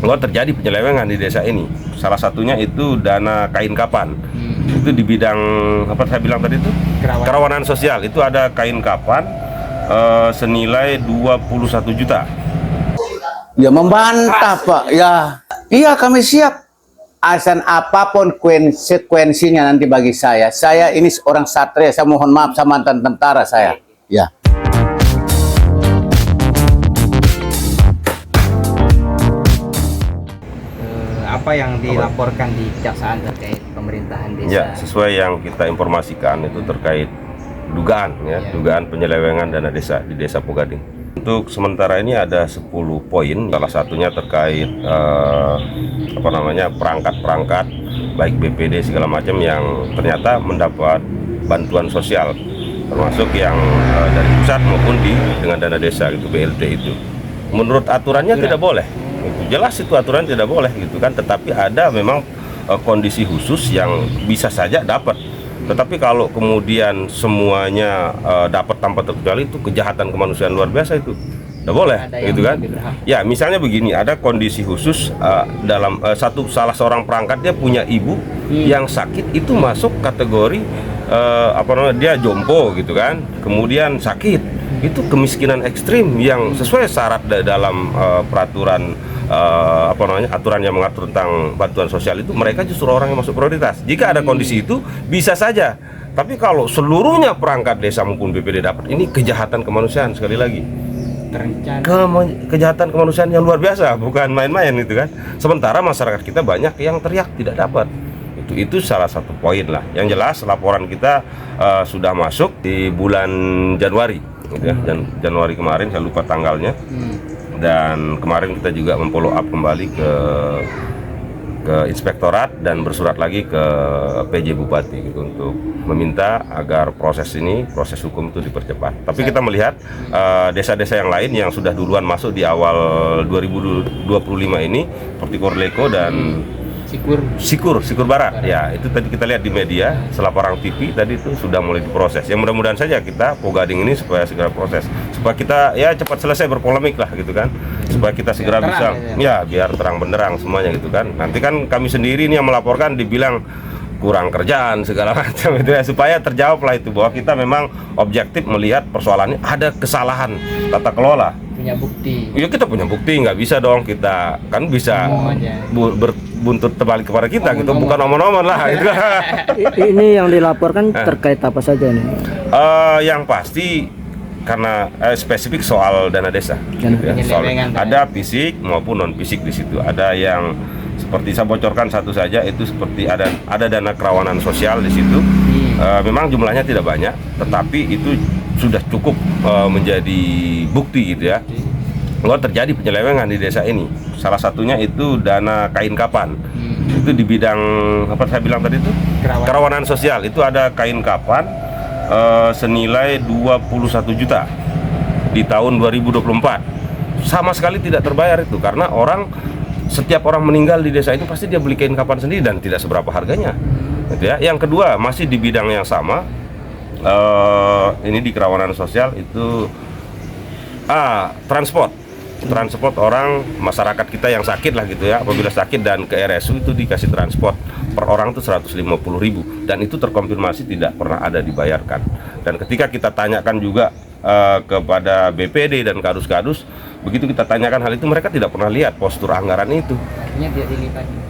Kalau terjadi penyelewengan di desa ini, salah satunya itu dana kain kapan. Itu di bidang apa saya bilang tadi itu kerawanan sosial. Itu ada kain kapan senilai 21 juta. Ya membantah Pak, ya iya kami siap. Asal apapun konsekuensinya nanti bagi saya ini seorang satria, saya mohon maaf sama mantan tentara saya. Ya. Apa yang dilaporkan di kejaksaan terkait pemerintahan desa? Ya, sesuai yang kita informasikan itu terkait dugaan dugaan penyelewengan dana desa di Desa Pogading. Untuk sementara ini ada 10 poin, salah satunya terkait perangkat-perangkat baik BPD segala macam yang ternyata mendapat bantuan sosial, termasuk yang dari pusat maupun dengan dana desa itu BLT itu. Menurut aturannya tidak boleh. Jelas itu aturan tidak boleh gitu kan, tetapi ada memang kondisi khusus yang bisa saja dapat. Tetapi kalau kemudian semuanya dapat tanpa terkecuali, itu kejahatan kemanusiaan luar biasa, itu tidak boleh gitu kan. Ya misalnya begini, ada kondisi khusus dalam salah seorang perangkat dia punya ibu yang sakit, itu masuk kategori dia jompo gitu kan, kemudian sakit, itu kemiskinan ekstrim yang sesuai syarat dalam peraturan aturan yang mengatur tentang bantuan sosial itu, mereka justru orang yang masuk prioritas. Jika ada kondisi itu bisa saja, tapi kalau seluruhnya perangkat desa maupun BPD dapat, ini kejahatan kemanusiaan sekali lagi. Kejahatan kemanusiaan yang luar biasa, bukan main-main itu kan. Sementara masyarakat kita banyak yang teriak tidak dapat. Itu salah satu poin lah. Yang jelas laporan kita sudah masuk di bulan Januari gitu ya. Januari kemarin, saya lupa tanggalnya. Dan kemarin kita juga memfollow up kembali ke inspektorat dan bersurat lagi ke PJ Bupati gitu, untuk meminta agar proses hukum itu dipercepat. Tapi kita melihat desa-desa yang lain yang sudah duluan masuk di awal 2025 ini, seperti Korleko dan Sikur Barat. Ya, itu tadi kita lihat di media, selaporan TV tadi itu sudah mulai diproses. Yang mudah-mudahan saja kita Pogading ini supaya segera proses, supaya kita ya cepat selesai berpolemik lah gitu kan, supaya kita segera bisa biar terang benderang semuanya gitu kan. Nanti kan kami sendiri nih yang melaporkan dibilang kurang kerjaan segala macam itu ya, supaya terjawab lah itu bahwa kita memang objektif melihat persoalannya ada kesalahan tata kelola. Punya bukti. Ya kita punya bukti, nggak bisa dong kita kan bisa buntut terbalik kepada kita gitu, bukan omong-omong lah gitu. Ini yang dilaporkan terkait apa saja nih? Yang pasti karena spesifik soal dana desa gitu ya. Ada fisik maupun non fisik di situ. Ada yang seperti saya bocorkan satu saja, itu seperti ada dana kerawanan sosial di situ. Memang jumlahnya tidak banyak, tetapi itu sudah cukup menjadi bukti gitu ya. Kalau terjadi penyelewengan di desa ini, salah satunya itu dana kain kapan. Itu di bidang apa saya bilang tadi itu kerawanan sosial. Itu ada kain kapan senilai 21 juta di tahun 2024. Sama sekali tidak terbayar itu, karena setiap orang meninggal di desa itu pasti dia beli kain kapan sendiri dan tidak seberapa harganya gitu ya. Yang kedua, masih di bidang yang sama, ini di kerawanan sosial itu transport orang masyarakat kita yang sakit lah gitu ya, apabila sakit dan ke RSU itu dikasih transport per orang itu 150.000, dan itu terkonfirmasi tidak pernah ada dibayarkan. Dan ketika kita tanyakan juga kepada BPD dan kadus-kadus, begitu kita tanyakan hal itu, mereka tidak pernah lihat postur anggaran itu. Artinya tidak dilibatkan.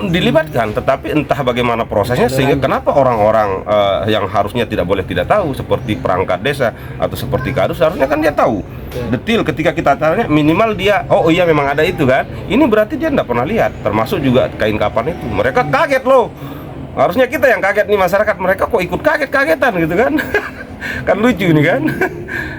Dilibatkan, tetapi entah bagaimana prosesnya sehingga kenapa orang-orang yang harusnya tidak boleh tidak tahu, seperti perangkat desa atau seperti kadus, harusnya kan dia tahu detail. Ketika kita tanya, minimal dia iya memang ada itu kan, ini berarti dia tidak pernah lihat. Termasuk juga kain kapan itu, mereka kaget loh. Harusnya kita yang kaget nih, masyarakat, mereka kok ikut kaget-kagetan gitu kan. Kan lucu nih kan.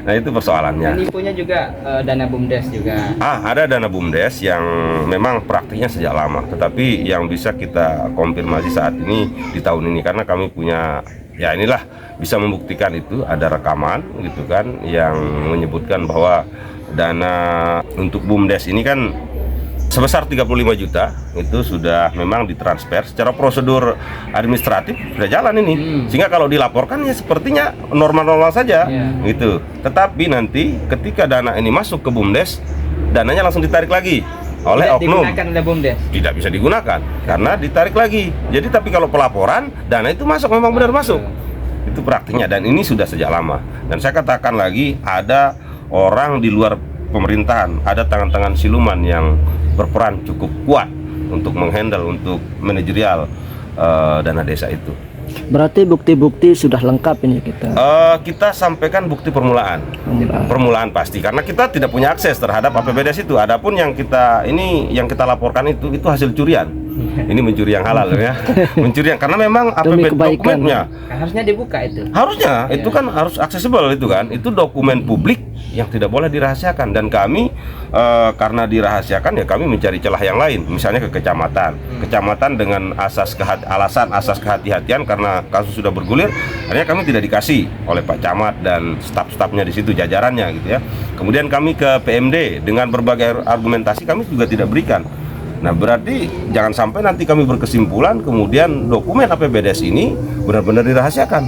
Nah itu persoalannya. Ini punya juga dana BUMDes juga. Ada dana BUMDes yang memang praktiknya sejak lama, tetapi yang bisa kita konfirmasi saat ini di tahun ini, karena kami punya bisa membuktikan itu, ada rekaman gitu kan yang menyebutkan bahwa dana untuk BUMDes ini kan sebesar 35 juta itu sudah memang ditransfer secara prosedur administratif, sudah jalan ini. Sehingga kalau dilaporkan ya sepertinya normal-normal saja gitu. Tetapi nanti ketika dana ini masuk ke BUMDes, dananya langsung ditarik lagi oleh Tidak oknum. digunakan oleh BUMDes. Tidak bisa digunakan karena ditarik lagi. Jadi tapi kalau pelaporan dana itu masuk, memang benar masuk. Itu praktiknya dan ini sudah sejak lama. Dan saya katakan lagi, ada orang di luar pemerintahan, ada tangan-tangan siluman yang berperan cukup kuat untuk menghandle, untuk manajerial dana desa itu. Berarti bukti-bukti sudah lengkap ini kita. Kita sampaikan bukti permulaan pasti karena kita tidak punya akses terhadap APBDes itu. Adapun yang kita laporkan itu hasil curian. Ini mencuri yang halal ya. Mencuri yang karena memang APBD dokumennya Harusnya dibuka itu. harusnya itu kan harus aksesibel itu kan. Itu dokumen publik yang tidak boleh dirahasiakan dan kami karena dirahasiakan ya kami mencari celah yang lain, misalnya ke kecamatan dengan alasan asas kehati-hatian karena kasus sudah bergulir, akhirnya kami tidak dikasih oleh Pak Camat dan staf-stafnya di situ, jajarannya gitu ya. Kemudian kami ke PMD dengan berbagai argumentasi kami juga tidak berikan. Nah berarti jangan sampai nanti kami berkesimpulan kemudian dokumen APBDes ini benar-benar dirahasiakan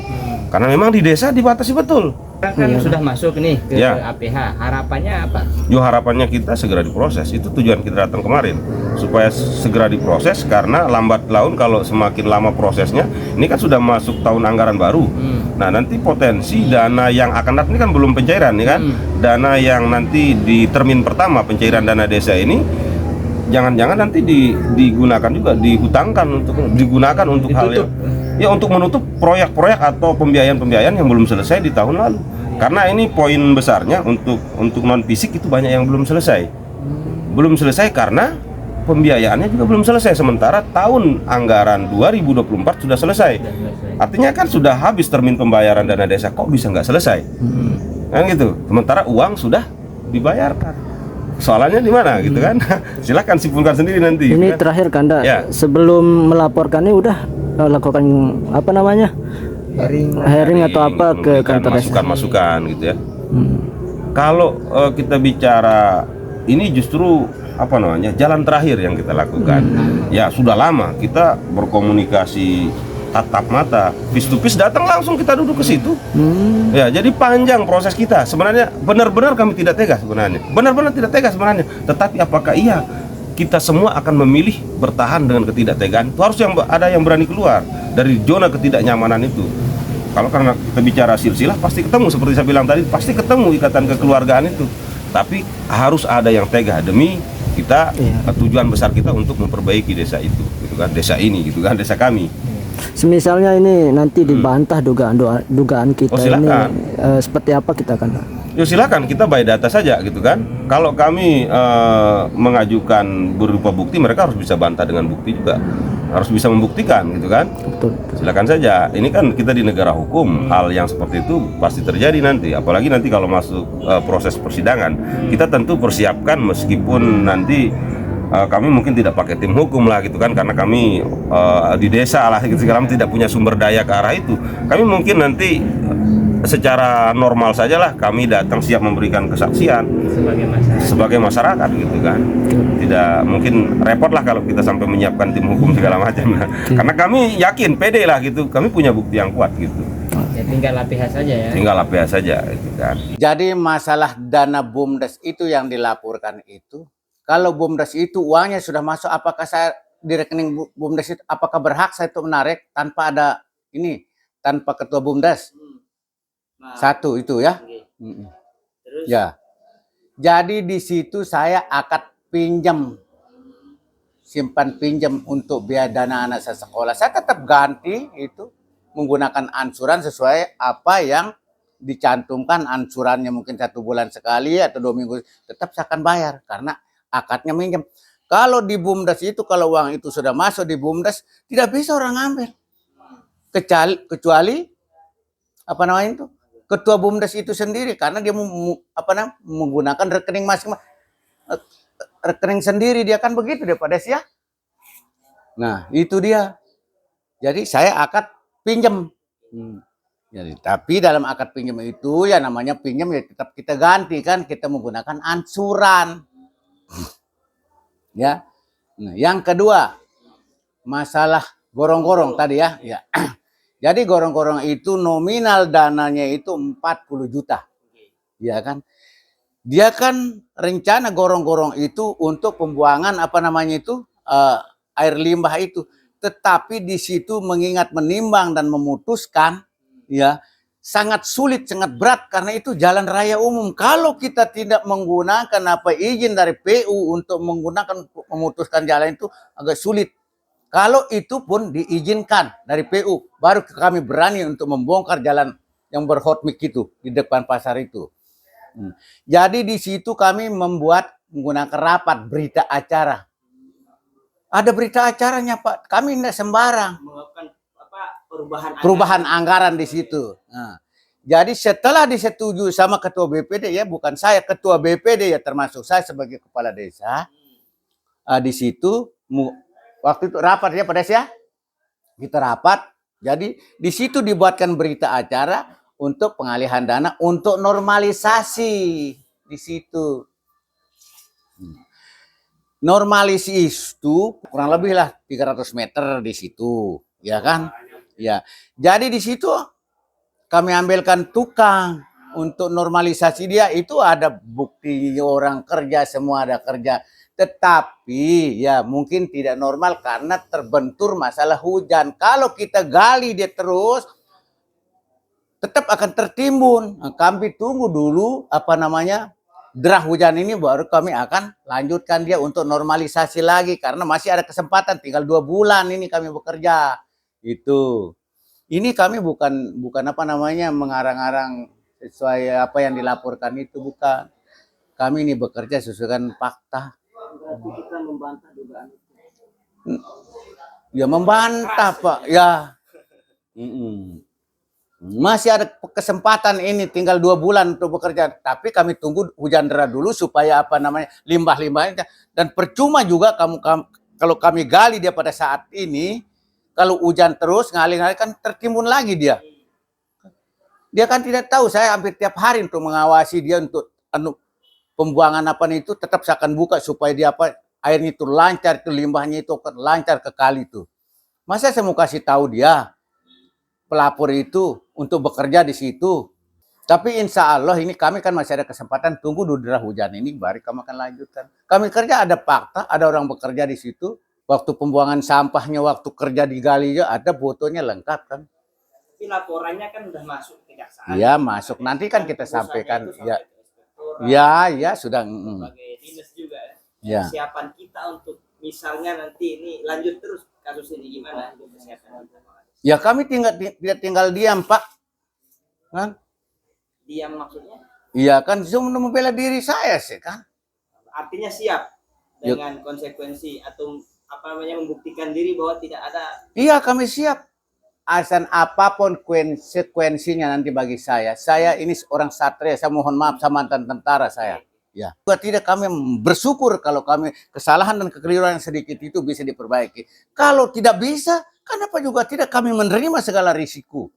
karena memang di desa dibatasi betul. Kan sudah masuk nih ke Ya. APH. Harapannya apa? Harapannya kita segera diproses. Itu tujuan kita datang kemarin supaya segera diproses karena lambat laun kalau semakin lama prosesnya. Ini kan sudah masuk tahun anggaran baru. Nah nanti potensi dana yang akan datang ini kan belum pencairan nih kan. Dana yang nanti di termin pertama pencairan dana desa ini jangan-jangan nanti digunakan juga, digunakan untuk hal yang ya untuk menutup proyek-proyek atau pembiayaan-pembiayaan yang belum selesai di tahun lalu. Karena ini poin besarnya untuk non fisik itu banyak yang belum selesai. Belum selesai karena pembiayaannya juga belum selesai, sementara tahun anggaran 2024 sudah selesai. Artinya kan sudah habis termin pembayaran dana desa, kok bisa nggak selesai? Kan gitu. Sementara uang sudah dibayarkan. Soalnya di mana gitu kan? Silakan simpulkan sendiri nanti. Ini kan? terakhir Kanda, Ya. sebelum melaporkannya udah lakukan apa namanya? Hearing atau apa ke Memberikan kantor desa? masukan-masukan gitu ya. Kalau kita bicara ini justru apa namanya jalan terakhir yang kita lakukan. Ya sudah lama kita berkomunikasi tatap mata, face to face, datang langsung kita duduk ke situ. Ya jadi panjang proses kita. Sebenarnya benar-benar kami tidak tega sebenarnya. Benar-benar tidak tega sebenarnya. Tetapi apakah iya kita semua akan memilih bertahan dengan ketidaktegaan? Itu harus ada yang berani keluar dari zona ketidaknyamanan itu. Kalau karena kita bicara silsilah pasti ketemu, seperti saya bilang tadi, pasti ketemu ikatan kekeluargaan itu. Tapi harus ada yang tega demi kita tujuan besar kita untuk memperbaiki desa itu, gitu kan, desa ini, gitu kan, desa kami. Semisalnya ini nanti dibantah dugaan kita ini silakan. seperti apa kita kan? Ya silakan kita by data saja gitu kan. Kalau kami mengajukan berupa bukti, mereka harus bisa bantah dengan bukti juga, harus bisa membuktikan gitu kan. Betul. Silakan saja. Ini kan kita di negara hukum, hal yang seperti itu pasti terjadi nanti. Apalagi nanti kalau masuk proses persidangan, kita tentu persiapkan meskipun nanti kami mungkin tidak pakai tim hukum lah gitu kan, karena kami di desa lah gitu, kami tidak punya sumber daya ke arah itu. Kami mungkin nanti secara normal sajalah kami datang siap memberikan kesaksian sebagai masyarakat gitu kan. Tidak mungkin repot lah kalau kita sampai menyiapkan tim hukum segala macam. Karena kami yakin pede lah gitu, kami punya bukti yang kuat gitu. Ya, tinggal APH saja ya. Tinggal APH saja gitu kan. Jadi masalah dana BUMDes itu yang dilaporkan itu, kalau BUMDes itu uangnya sudah masuk, apakah saya di rekening BUMDes itu, apakah berhak saya itu menarik tanpa ada ini, tanpa ketua BUMDes? Satu itu ya. Terus? Ya. Jadi di situ saya akad pinjam, simpan pinjam untuk biaya dana anak saya sekolah. Saya tetap ganti itu menggunakan ansuran sesuai apa yang dicantumkan ansurannya, mungkin 1 bulan sekali atau 2 minggu, tetap saya akan bayar karena akadnya minjem. Kalau di BUMDes itu, kalau uang itu sudah masuk di BUMDes, tidak bisa orang ambil. Kecuali apa namanya itu? Ketua BUMDes itu sendiri, karena dia menggunakan rekening masing-masing, rekening sendiri, dia kan begitu deh Pak Des ya. Nah itu dia. Jadi saya akad pinjam. Jadi, tapi dalam akad pinjam itu ya namanya pinjam ya tetap kita ganti kan, kita menggunakan ansuran. Ya. Nah, yang kedua masalah gorong-gorong tadi ya. Ya. Jadi gorong-gorong itu nominal dananya itu 40 juta. Ya kan? Dia kan rencana gorong-gorong itu untuk pembuangan apa namanya itu air limbah itu. Tetapi di situ mengingat menimbang dan memutuskan ya sangat sulit, sangat berat karena itu jalan raya umum. Kalau kita tidak menggunakan apa izin dari PU untuk menggunakan memutuskan jalan itu agak sulit. Kalau itu pun diizinkan dari PU, baru kami berani untuk membongkar jalan yang berhotmik itu di depan pasar itu. Jadi di situ kami menggunakan rapat berita acara. Ada berita acaranya Pak. Kami tidak sembarang. Melakukan Perubahan anggaran di situ. Nah, jadi setelah disetujui sama ketua BPD ya, bukan saya, ketua BPD ya termasuk saya sebagai kepala desa. Di situ waktu itu rapat ya pada ya. Kita rapat. Jadi di situ dibuatkan berita acara untuk pengalihan dana untuk normalisasi di situ. Normalisi itu kurang lebih lah 300 meter di situ, ya kan? Ya. Jadi di situ kami ambilkan tukang untuk normalisasi dia, itu ada bukti orang kerja, semua ada kerja. Tetapi ya mungkin tidak normal karena terbentur masalah hujan. Kalau kita gali dia terus tetap akan tertimbun. Nah, kami tunggu dulu apa namanya derah hujan ini baru kami akan lanjutkan dia untuk normalisasi lagi karena masih ada kesempatan, tinggal 2 bulan ini kami bekerja. Itu. Ini kami bukan apa namanya mengarang-arang sesuai apa yang dilaporkan itu, bukan. Kami ini bekerja sesuai dengan fakta. Berarti kita membantah dugaan itu. Ya membantah Pak, ya. Masih ada kesempatan ini, tinggal 2 bulan untuk bekerja. Tapi kami tunggu hujan deras dulu supaya apa namanya limbah-limbahnya. Dan percuma juga kalau kami gali dia pada saat ini, kalau hujan terus ngalir-ngalir kan tertimbun lagi dia. Dia kan tidak tahu, saya hampir tiap hari untuk mengawasi dia untuk pembuangan apa itu tetap saya akan buka supaya dia apa airnya itu lancar, itu limbahnya itu lancar ke kali itu. Masa saya mau kasih tahu dia pelapor itu untuk bekerja di situ. Tapi insya Allah ini kami kan masih ada kesempatan, tunggu dulu derah hujan ini baru kami akan lanjutkan. Kami kerja ada fakta, ada orang bekerja di situ. Waktu pembuangan sampahnya, waktu kerja di gali ada fotonya lengkap kan. Tapi laporannya kan udah masuk ke kejaksaan. Iya masuk, nanti kan kita sampaikan. Ya sudah. Sebagai dinas juga ya. Persiapan kita untuk misalnya nanti ini lanjut terus kasus ini gimana persiapan kita? Ya kami tidak tinggal diam Pak. Kan? Diam maksudnya? Iya kan, cuma membela diri saya sih kan. Artinya siap dengan konsekuensi atau apa namanya membuktikan diri bahwa tidak ada. Iya kami siap. Asal apapun konsekuensinya nanti bagi saya. Saya ini seorang satria, saya mohon maaf sama mantan tentara saya. Ya. Tidak kami bersyukur kalau kami kesalahan dan kekeliruan yang sedikit itu bisa diperbaiki. Kalau tidak bisa, kenapa juga tidak kami menerima segala risiko?